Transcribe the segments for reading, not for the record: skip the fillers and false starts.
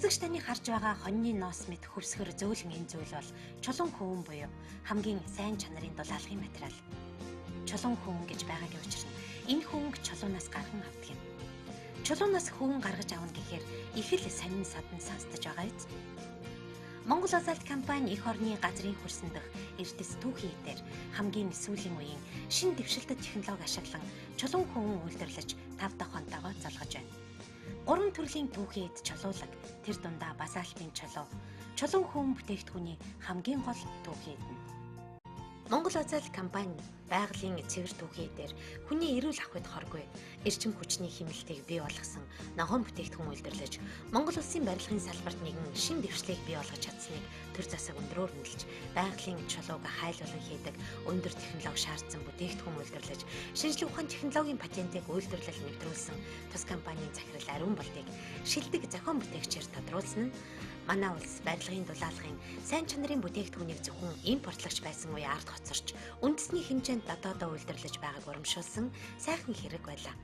Үзэгч таны харж байгаа хоньны ноос мэт хөвсгөр зөөлөн энэ зүйл бол чулуун хөвөн буюу хамгийн сайн чанарын дулаалгын материал. Чулуун хөвөн гэж байгаагийн учир нь энэ хөвөнг чулуунаас гарган авдаг юм. Чулуунаас хөвөн гаргаж авна гэхээр их л сонин садан сонсдож байгаа биз. Монгол BASALT компани эх орны газрын хөрсөн дэх эрдэс түүхий дээр хамгийн сүүлийн үеийн шин дэвшилтэт технологи ашиглан чулуун хөвөн үйлдвэрлэж 5 дахь онтойгоо залгаж байна. 3 төрлийн түүхийд чулуулаг, тэр дундаа BASALT-ийн чулуун хөвөн бүтээгдэхүүний хамгийн гол түүхийд нь. Монгол BASALT компани байгалийн цэвэр түүхий дээр хүний эрүүл ахуйд хоргүй эрчим хүчний хэмнэлтийг бий болгосон ногоон бүтээгдэхүүн үйлдвэрлэж Монгол улсын барилгын салбарт нэгэн шин дэвшлийг бий болгож чадсныг төр засаг өндрөөр нэлж байгалийн чулууг хайлуулан хийдэг өндөр технологи шаардсан бүтээгдэхүүн үйлдвэрлэж шинжлэх ухааны технологийн патентыг үйлдвэрлэл нэвтрүүлсэн тус компанийн захирал Ариун Болдыг шилдэг зохион бүтээгчээр тодруулсан нь манай улс барилгын дулаалгын сайн чанарын бүтээгдэхүүнийг зөвхөн импортлогч байсан үе ард хоцорч үндэсний хэмжээнд дотоодоо үйлдвэрлэж байгааг урамшуулсан сайхан хэрэг байлаа.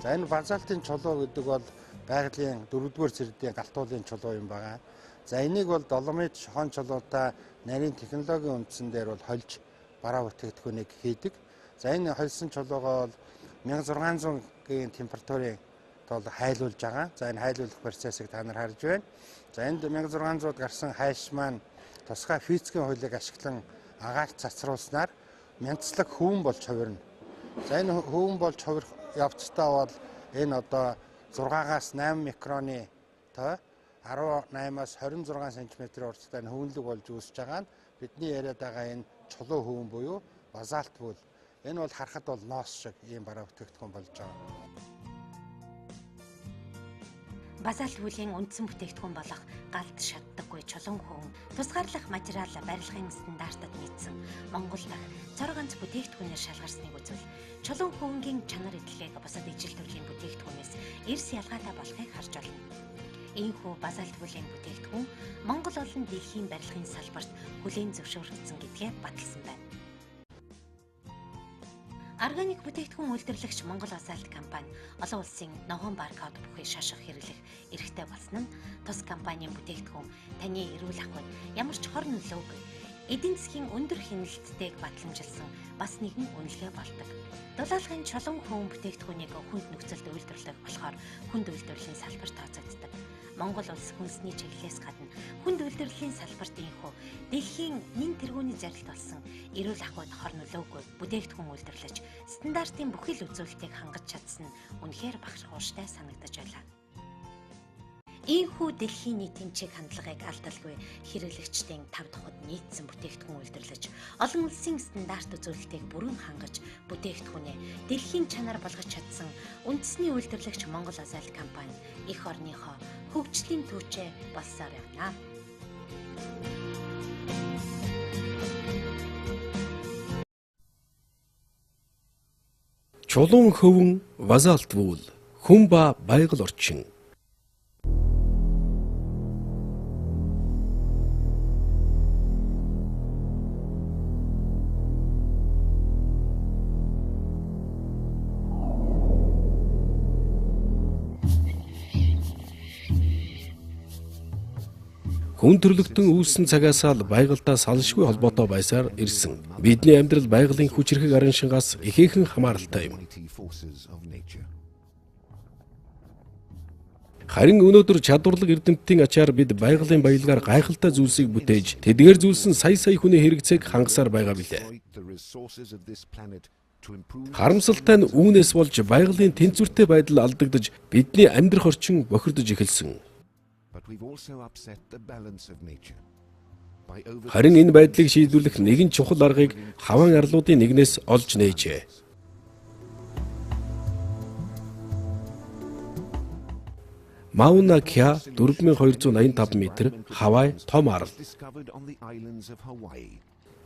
За энэ BASALT-ийн чулуу гэдэг бол байгалийн 4-р цэрдийн галтуулын чулуу юм байгаа. За энийг бол доломит шохон чулуутай нарийн технологийн үндсэн дээр бол хольж бараа бүтээгдэхүүнийг хийдэг. За энэ хольсон чулуугаа бол 1600-гийн температурын тол хайлуулж байгаа. За энэ хайлуулах процессыг та нар харж байна. За энд 1600-д гарсан хайш маань тусгай физикийн хуулийг ашиглан агаарт цацруулснаар мянцлаг хөвөн болж хувирна. За энэ хөвөн болж хувирах явцдаа бол энэ одоо 6-аас 8 микроны той 18-аас 26 см урттай хөвөнлөг болж үүсэж байгаа нь бидний яриад байгаа энэ чулуу хөвөн буюу Basaltwool. Энэ бол харахад бол ноос шиг ийм бараа бүтээгдэхүүн болж байгаа. Basaltwool-ийн үндсэн бүтээгдэхүүн болох галт шатдаггүй чулуун хөвөн тусгаарлах материал барилгын стандартад нийцсэн Монгол дахь цор ганц бүтээгдэхүүнээр шалгарсныг үзвэл чулуун хөвөнгийн чанар эдлэгийг бусад ижил төрлийн бүтээгдэхүүнээс эрс ялгаатай болохыг харж байна. Ийхүү Basaltwool-ийн бүтээгдэхүүн Монгол болон дэлхийн барилгын салбарт хүлээн зөвшөөрөгдсөн гэдгээ баталсан байна. Органик бүтээгдэхүүн үйлдвэрлэгч Монгол BASALT компани олон улсын ногоон баркод бүхий шаших хэрэглэх эрхтэй болсон нь тус компанийн бүтээгдэхүүн таны эрүүл ахуйд ямар ч хор нөлөөгүй эдийн засгийн өндөр хяналтыг батламжилсан бас нэгэн үнэлгээ болдог. Дулаалгын чулуун хөвөн бүтээгдэхүүнийг хүнд нөхцөлд үйлдвэрлэх болохоор хүнд үйлдвэрлэлийн салбарт тооцогддог. Монгол улс хүнсний чиглэлээс гадна хүнд үйлдвэрлэлийн салбарт инхүү дэлхийн нэн тэргүүний зарилт болсон эрүүл ахуйд хор нөлөөгүй бүтээгдэхүүн үйлдвэрлэж стандартын бүхэл үзүүлэлтийг хангаж чадсан нь үнэхээр бахархууштай санагдаж байлаа. Ийхүү дэлхийн нийтийн чиг хандлагыг алдалгүй хэрэглэгчдийн 5 дахуд нийцсэн бүтээгдэхүүн үйлдвэрлэж олон улсын стандарт үзүүлэлтийг бүрэн хангаж бүтээгдэхүүнээ дэлхийн чанар болгож чадсан үндэсний үйлдвэрлэгч Монгол BASALT компани эх орныхоо хөгжлийн түүчээ болсоор явна. Чулуун хөвөн Basaltwool хүн ба байгаль орчин. Хүн төрлөختөн үүссэн цагаасаа л байгальтай салшгүй холбоотой байсаар ирсэн. Бидний амьдрал байгалийн хүчирхэг арын шингаас ихээхэн хамааралтай юм. Харин өнөөдөр чадварлаг эрдэмтдийн ачаар бид байгалийн баялгаар гайхалтай зүйлсийг бүтээж, тэдгээр зүйлс нь сая хүний хэрэгцээг хангасаар байгаа билээ. Харамсалтай нь үүнээс болж байгалийн тэнцвэртэй байдал алдагдаж, бидний амьдрах орчин бохирдож эхэлсэн. Харин энэ байдлыг шийдвэрлэх нэгэн чухал аргыг хаваан арлуудын нэгнээс олж нээжээ. Мауна Кя 4285 м Хавай том арал.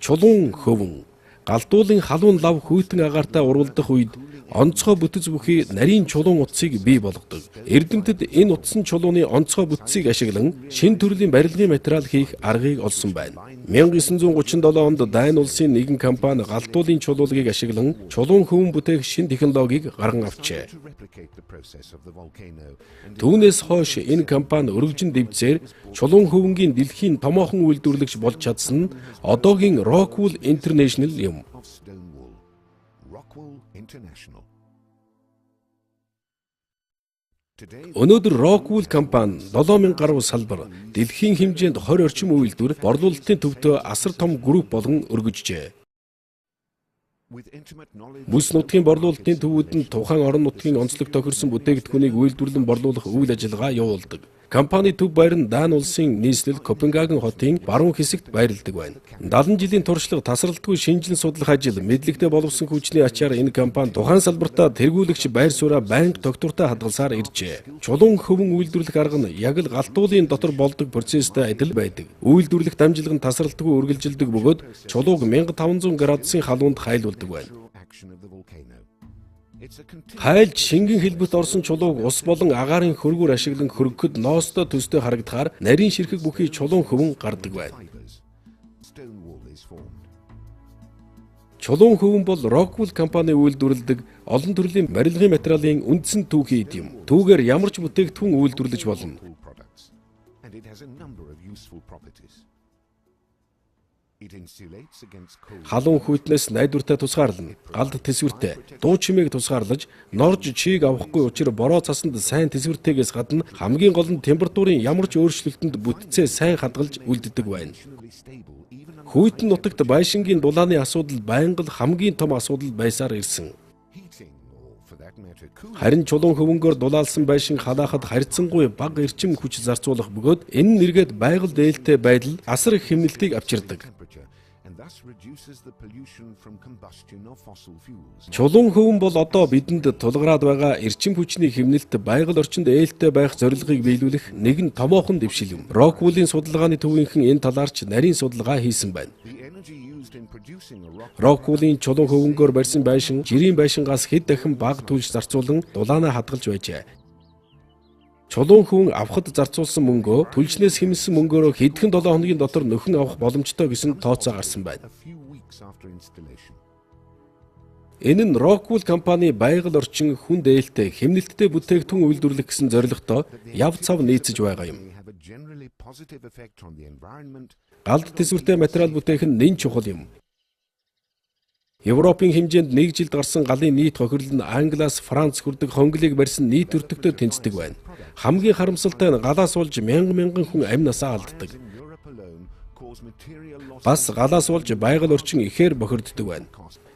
Чулуун хөвөн Галдуулын халуун лав хүйтэн агаартай урвалдах үед онцгой бүтэц бүхий нарийн чулуун утсыг бий болгодог. Эрдэмтэд энэ утсан чулууны онцгой бүтцийг ашиглан шинэ төрлийн барилгын материал хийх аргыг олсон байна. 1937 онд Дани улсын нэгэн компани галдуулын чулуулгийг ашиглан чулуун хөвөн бүтээх шинэ технологиг гарган авчээ. Түүнээс хойш энэ компани өргөжин дэвцээр чулуун хөвөнгийн дэлхийн томоохон үйлдвэрлэгч болж чадсан нь одоогийн Basaltwool International юм. Өнөөдөр Basaltwool компани 7000 гаруй салбар, дэлхийн хэмжээнд 20 орчим үйлдвэр, борлуулалтын төвдөө асар том групп болгон өргөжжээ. Бүс нутгийн борлуулалтын төвүүд нь тухайн орон нутгийн онцлог тохирсон бүтээгдэхүүнийг үйлдвэрлэн борлуулах үйл ажиллагаа явуулдаг. Компани төв баяр нь Дани улсын нийслэл Копенгаген хотын баруун хэсэгт байрладаг байна. 70 жилийн туршлага тасралтгүй шинжилэн судлах ажил, мэдлэгтэй боловсон хүчний ачаар энэ компани тухайн салбартаа тэргүүлэгч байр сууриа байнга тогтвортой хадгалсаар иржээ. Чулуун хөвөн үйлдвэрлэх арга нь яг л галтуулын дотор болдог процесстэй адил байдаг. Үйлдвэрлэх дамжлага нь тасралтгүй үргэлжилдэг бөгөөд чулууг 1500 градусын халуунд хайлуулдаг байна. Хайлж шингэн хэлбэрт орсон чулууг ус болон агаарын хөргөөр ашиглан хөргөхөд ноостой төстэй харагдахаар нарийн ширхэг бүхий чулуун хөвөн гардаг байна. Чулуун хөвөн бол Basaltwool компани үйлдвэрлэдэг олон төрлийн барилгын материалын үндсэн түүхий юм. Түүгээр ямар ч бүтээгдэхүүн үйлдвэрлэж болно. Халуун хүйтнээс найдвартай тусгаарлана. Галд тэсвэртэй, дуу чимээг тусгаарлаж, норж чийг авахгүй учраа бороо цасанд сайн тэсвэртэйгээс гадна хамгийн гол нь температурын ямар ч өөрчлөлтөнд бүтцээ сайн хадгалж үлддэг байна. Хүйтэн нутагт байшингийн дулааны асуудал байнга хамгийн том асуудал байсаар ирсэн. Харин чулуун хөвөнгөөр дулаалсан байшин халаахад харьцангуй бага эрчим хүч зарцуулах бөгөөд энэ нэргээд байгаль дээлтэй байдал асар их хэмнэлтийг авчирдаг. Чулуун хөвөн бол одоо бидэнд тулгараад байгаа эрчим хүчний хэмнэлт байгаль орчинд ээлтэй байх зорилгыг биелүүлэх нэгэн томоохон дэвшил юм. Basaltwool-ийн судалгааны төвийнхэн энэ талаарч нарийн судалгаа хийсэн байна. Basaltwool-ийн чулуун хөвөнгөөр барьсан байшин жирийн байшингаас хэд дахин бага түлш зарцуулан дулаанаа хадгалж байжээ. Чулуун хөвөн авахд зарцуулсан мөнгөө түлшнээс хэмнсэн мөнгөөрөө хэдхэн 7 хоногийн дотор нөхөн авах боломжтой гэсэн тооцоо гарсан байна. Энэ нь Basaltwool компани байгаль орчин хүн дээлтэй хэмнэлттэй бүтээгдэхүүн үйлдвэрлэх гэсэн зорилготой яв цав нийцэж байгаа юм. Галд тэсвэртэй материал бүтээх нь нэн чухал юм. Европын хэмжээнд нэг жилд гарсан галын нийт хохирол нь Англиас Франц хүрдэг хонглыг барьсан нийт өртөгтөд тэнцдэг байна. Хамгийн харамсалтай нь галаас болж мянган хүн амь насаа алддаг. Бас галаас болж байгаль орчин ихээр бохирддог байна.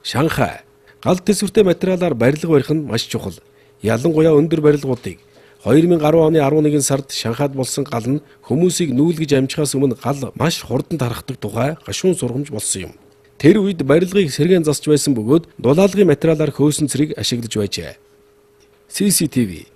Шанхай галд тэсвэртэй материалаар барилга барих нь маш чухал. Ялангуяа өндөр барилгуудыг 2010 оны 11 сард Шанхайд болсон гал нь хүмүүсийг нүүлгэж амжихаас өмнө гал маш хурдан тархдаг тухай гашуун сургамж болсон юм. Тэр үед барилгыг сэргээн засч байсан бөгөөд дулаалгын материалаар хөөсөн цэрэг ашиглаж байжээ. CCTV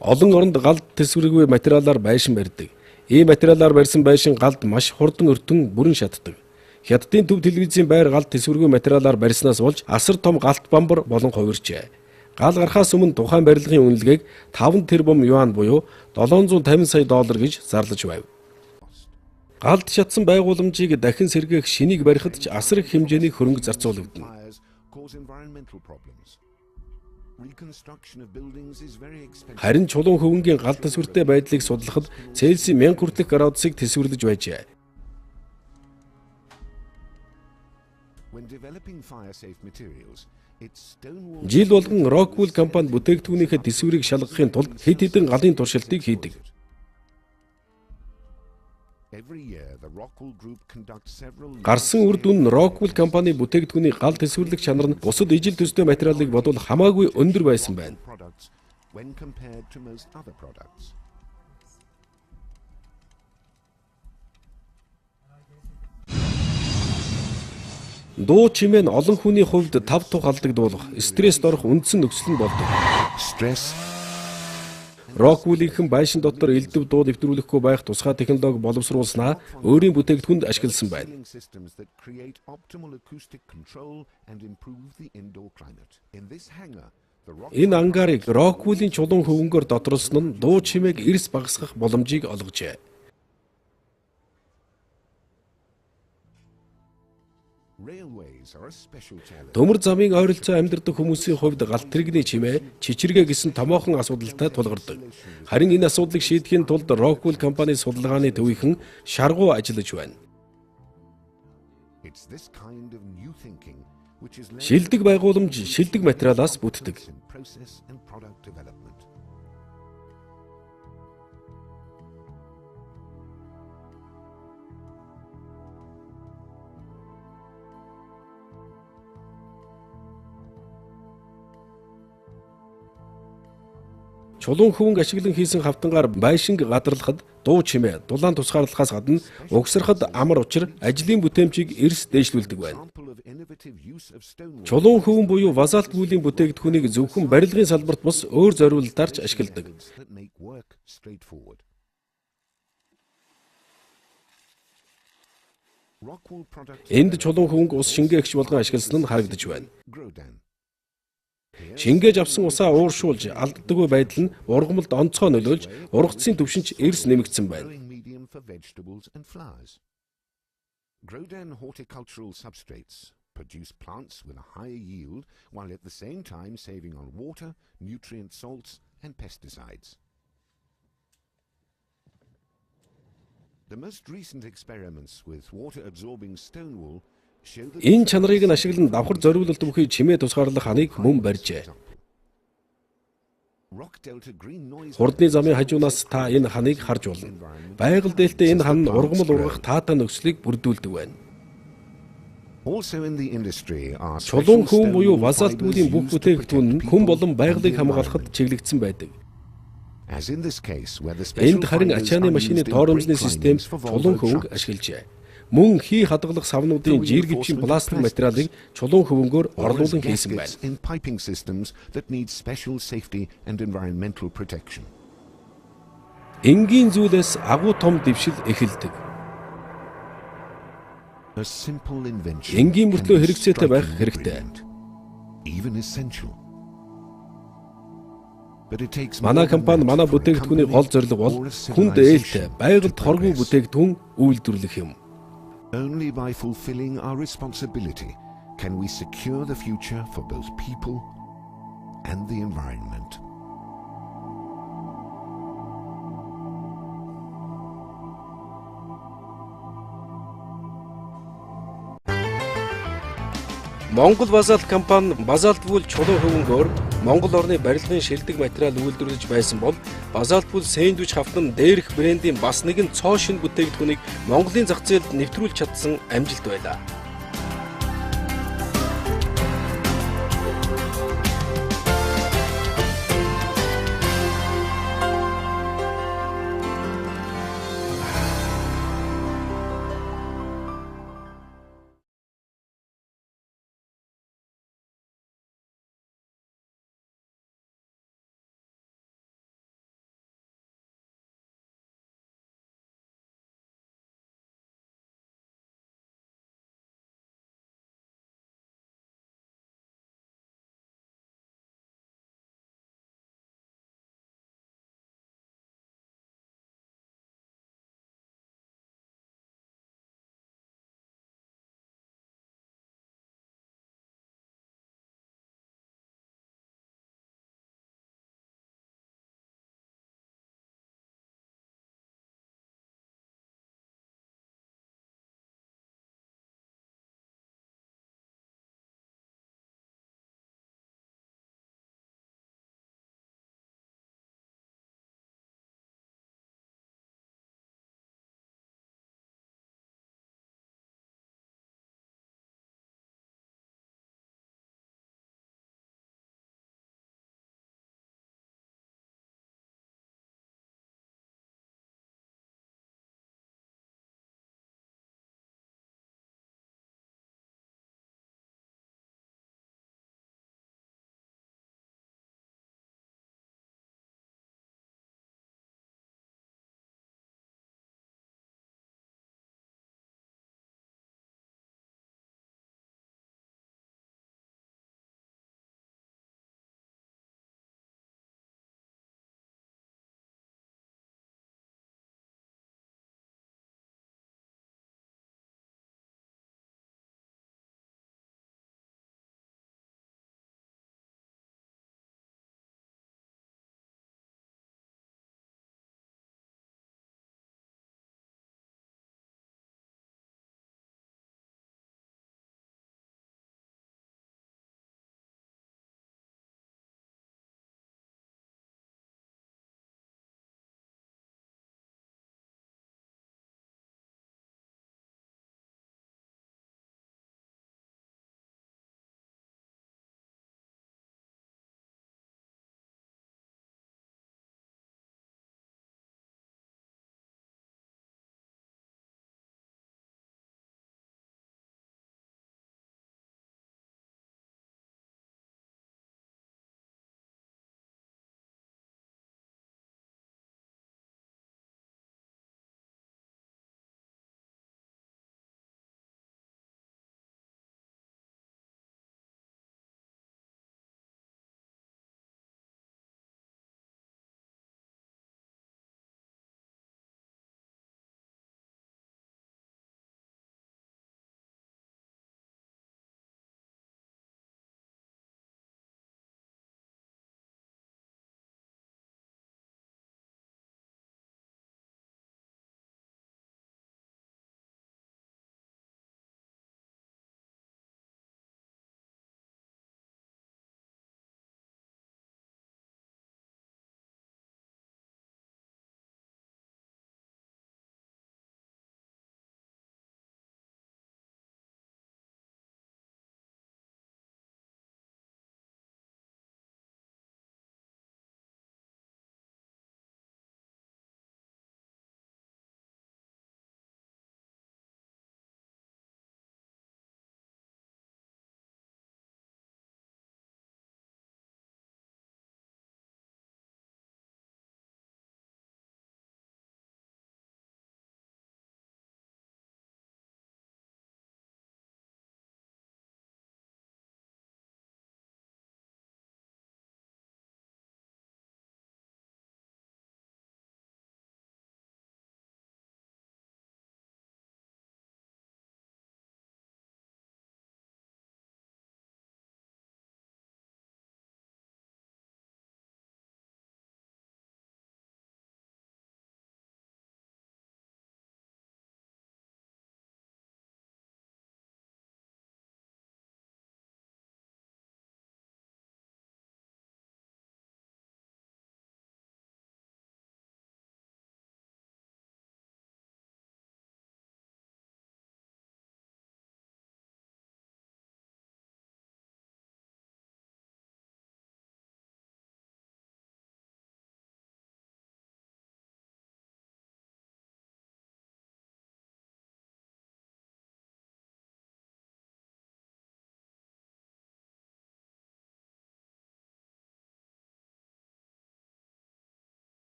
олон оронд галд тэсвэргүй материалаар байшин барьдаг. Ийм материалаар барьсан байшин галд маш хурдан өртөн бүрэн шатдаг. Хятадын төв телевизийн байр галд тэсвэргүй материалаар барьснаас болж асар том галт бамбар болон хувирчээ. Гал гарахаас өмнө тухайн барилгын үнэлгээг 5 тэрбум юан буюу $750 сая гэж зарлаж байв. Галд шатсан байгууламжийг дахин сэргээх шинийг барихад ч асар их хэмжээний хөрөнгө зарцуулагдана. Харин чулуун хөвөнгийн галд тэсвэртэй байдлыг судлахад Цельсийн 1000 хүртэлх градусыг тэсвэрлэж байжээ. Жил болгон Basaltwool компани бүтээгдэхүүнийхээ тэсвэрийг шалгахын тулд хэд хэдэн галын туршилтыг хийдэг. Гарсан үр дүн нь Basaltwool компани бүтээгдэхүүний гал тэсвэрлэх чанар нь бусад ижил төстэй материалыг бодвол хамаагүй өндөр байсан байна. Дуу чимээ нь олон хүний хувьд тав тух алдагдуулах, стресст орох үндсэн нөхцөл нь болдог. Rockwool-ийн байшин дотор элдв дуу нэвтрүүлэхгүй байх тусгай технологи боловсруулснаа өөрийн бүтээгдэхүүнд ашигласан байна. Энэ ангарыг Rockwool-ийн чулуун хөвөнгөөр доторлсон нь дуу чимээг эрс багасгах боломжийг олгожээ. Төмөр замын ойролцоо амьдардаг хүмүүсийн хувьд галт тэрэгний чимээ чичиргээ гэсэн томоохон асуудалтай тулгардаг. Харин энэ асуудлыг шийдэхийн тулд Rockwool компани судалгааны төвийнхэн шаргуу ажиллаж байна. Шилдэг байгууламж шилдэг материалаас бүтдэг. Чулуун хөвөнг ашиглан хийсэн хавтангаар байшинг гадарлахад дуу чимээ, дулаан тусгаарлахаас гадна угсрахад амар учир ажлын бүтээмжийг эрс дээшлүүлдэг байна. Чулуун хөвөн буюу Basaltwool-ийн бүтээгдэхүүнийг зөвхөн барилгын салбарт бус өөр зориулалтаарч ашигладаг. Энд чулуун хөвөнг ус шингээгч болгон ашигласан нь харагдаж байна. Шингээж авсан усаа ууршуулж алддаггүй байдал нь ургамалд онцгой нөлөөлж ургацын түвшинч эрс нэмэгдсэн байна. Produce plants with a higher yield while at the same time saving on water, nutrient salts and pesticides. The most recent experiments with water absorbing stone wool show that энэ чанарыг нь ашиглан давхар зориулалт бүхий чимээ тусгаарлах ханыг мөн барьжээ. Хурдны замын хажуунаас та энэ ханыг харж болно. Байгаль дээлтэй энэ хан нь ургамал ургах таатай нөхцөлийг бүрдүүлдэг байна. Чулуун хөвөн буюу Basaltwool-ийн бүх бүтээгдэхүүн нь хүн болон байгалыг хамгаалахад чиглэгдсэн байдаг. Энд харин ачааны машины тооромжны систем чулуун хөвөнг ашиглажээ. Мөн хий хадгалах савнуудын жиргэвчийн пластик материалыг чулуун хөвөнгөөр орлуулан хийсэн байна. Энгийн зүйлээс агуу том дэвшил эхэлдэг. Энгийн мөртлөө хэрэгцээтэй байх хэрэгтэй. Манай компани манай бүтээгдэхүүний гол зорилго бол хүнд ээлтэй, байгальд хоргүй бүтээгдэхүүн үйлдвэрлэх юм. Only by fulfilling our responsibility can we secure the future for both people and the environment. Монгол Basalt компани Basaltwool чулуун хөвөнгөөр Монгол орны барилгын шилдэг материал үйлдвэрлэж байсан бол Basaltwool сэндвич хавтан дээрх брендийн бас нэгэн цоо шин бүтээгдэхүүнийг Монголын зах зээлд нэвтрүүлж чадсан амжилт байлаа.